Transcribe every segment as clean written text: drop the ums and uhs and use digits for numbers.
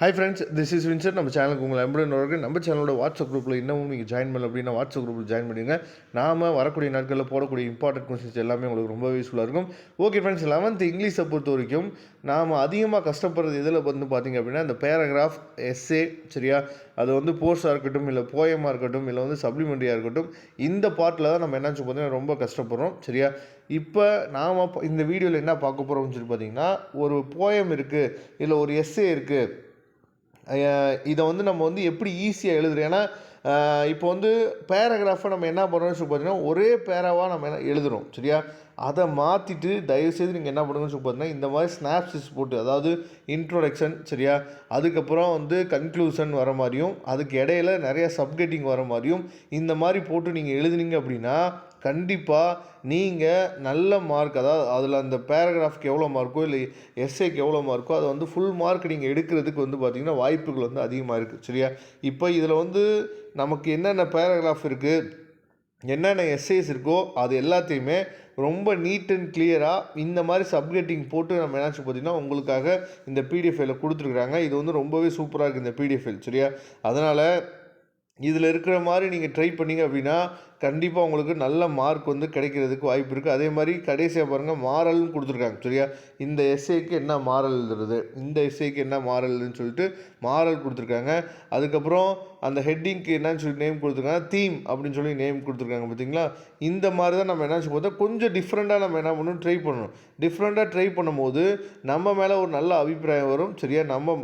Hi friends, this is Vincent. நம்ம சேனலுக்கு உங்களை அன்புடன் நம்ம சேனலோட வாட்ஸ்அப் குரூப்பில் இன்னமும் நீங்கள் ஜாயின் பண்ணல அப்படின்னா வாட்ஸ்அப் குரூப்பில் ஜாயின் பண்ணிடுங்க. நாம் வரக்கூடிய நாட்களில் போடக்கூடிய இம்பார்ட்டன்ட் கொஸ்டின்ஸ் எல்லாமே உங்களுக்கு ரொம்ப யூஸ்ஃபுல்லாக இருக்கும். ஓகே ஃப்ரெண்ட்ஸ், 11th இங்கிலீஷை பொறுத்த வரைக்கும் நாம் அதிகமாக கஷ்டப்படுறது எதில் வந்து பார்த்திங்க அப்படின்னா இந்த பேராகிராஃப், எஸ்ஸே, சரியா, அது வந்து போர்ஸாக இருக்கட்டும், இல்லை போயமாக இருக்கட்டும், இல்லை வந்து சப்ளிமெண்ட்ரியாக இருக்கட்டும், இந்த பார்ட்டில் தான் நம்ம என்னாச்சு பார்த்தீங்கன்னா ரொம்ப கஷ்டப்படுறோம். சரியா, இப்போ நாம் இந்த வீடியோவில் என்ன பார்க்க போகிறோம்னு சொல்லி பார்த்தீங்கன்னா, ஒரு போயம் இருக்குது, இல்லை ஒரு எஸ்ஸே இருக்குது, இதை வந்து நம்ம வந்து எப்படி ஈஸியாக எழுதுறோம். ஏன்னா இப்போ வந்து பேராகிராஃபை நம்ம என்ன பண்ணுறோம்னு சொல்லி பார்த்தீங்கன்னா ஒரே பேராவாக நம்ம என்ன எழுதுகிறோம். சரியா, அதை மாற்றிட்டு தயவுசெய்து நீங்கள் என்ன பண்ணுங்கன்னு சொல்லி பார்த்தீங்கன்னா இந்த மாதிரி ஸ்னாப்சிஸ் போட்டு, அதாவது இன்ட்ரோடக்ஷன், சரியா, அதுக்கப்புறம் வந்து கன்க்ளூஷன் வர மாதிரியும், அதுக்கு இடையில நிறைய சப்கெட்டிங் வர மாதிரியும் இந்த மாதிரி போட்டு நீங்கள் எழுதுனீங்க அப்படின்னா கண்டிப்பாக நீங்கள் நல்ல மார்க், அதாவது அதில் அந்த பேராகிராஃப்க்கு எவ்வளோ மார்க்கோ இல்லை எஸ்ஏக்கு எவ்வளோ மார்க்கோ அதை வந்து ஃபுல் மார்க் நீங்கள் எடுக்கிறதுக்கு வந்து பார்த்திங்கன்னா வாய்ப்புகள் வந்து அதிகமாக இருக்குது. சரியா, இப்போ இதில் வந்து நமக்கு என்னென்ன பேராகிராஃப் இருக்குது, என்னென்ன எஸ்ஏஸ் இருக்கோ அது எல்லாத்தையுமே ரொம்ப நீட் அண்ட் கிளியராக இந்த மாதிரி சப்கெட்டிங் போட்டு நம்ம என்னாச்சு பார்த்திங்கன்னா உங்களுக்காக இந்த பிடிஎஃப் ஃபைலில் கொடுத்துருக்குறாங்க. இது வந்து ரொம்பவே சூப்பராக இருக்குது இந்த பிடிஎஃப் ஃபைல். சரியா, அதனால் இதில் இருக்கிற மாதிரி நீங்கள் ட்ரை பண்ணிங்க அப்படின்னா கண்டிப்பாக உங்களுக்கு நல்ல மார்க் வந்து கிடைக்கிறதுக்கு வாய்ப்பு இருக்குது. அதே மாதிரி கடைசியாக பாருங்கள் மாரல்னு கொடுத்துருக்காங்க. சரியா, இந்த எஸ்ஏக்கு என்ன மாரல் எழுதுறது, இந்த எஸ்ஏக்கு என்ன மாரல் எழுதுன்னு சொல்லிட்டு மாரல் கொடுத்துருக்காங்க. அதுக்கப்புறம் அந்த ஹெட்டிங்க்கு என்னன்னு சொல்லி நேம் கொடுத்துருக்காங்க, தீம் அப்படின்னு சொல்லி நேம் கொடுத்துருக்காங்க. பார்த்தீங்களா, இந்த மாதிரி தான் நம்ம என்னாச்சு பார்த்தா கொஞ்சம் டிஃப்ரெண்ட்டாக நம்ம என்ன பண்ணணும், ட்ரை பண்ணணும். டிஃப்ரெண்ட்டாக ட்ரை பண்ணும்போது நம்ம மேலே ஒரு நல்ல அபிப்பிராயம் வரும். சரியா, நம்ம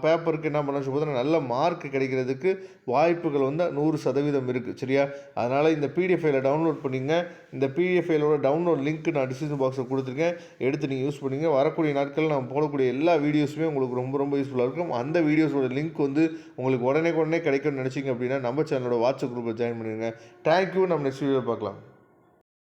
பேப்பருக்கு என்ன பண்ண பார்த்தா நல்ல மார்க் கிடைக்கிறதுக்கு வாய்ப்புகள் வந்து 100% இருக்குது. சரியா, அதனால் இந்த பிடிஎஃப் ஃபைலை டவுன்லோட் பண்ணிங்க. இந்த பிடிஎஃப் ஃபைலோட டவுன்லோட் லிங்க் நான் டிஸ்கிரிப்ஷன் பாக்ஸில் கொடுத்துருக்கேன், எடுத்து நீங்கள் யூஸ் பண்ணிங்க. வரக்கூடிய நாட்களில் நான் போடக்கூடிய எல்லா வீடியோஸுமே உங்களுக்கு ரொம்ப ரொம்ப யூஸ்ஃபுல்லாக இருக்கும். அந்த வீடியோஸோட லிங்க் வந்து உங்களுக்கு உடனே கிடைக்கும்னு நினச்சிங்க அப்படின்னா நம்ம சேனலோட வாட்ஸ்அப் குரூப்பில் ஜாயின் பண்ணிடுங்க. தேங்க்யூ. நம்ம நெக்ஸ்ட் வீடியோ பார்க்கலாம்.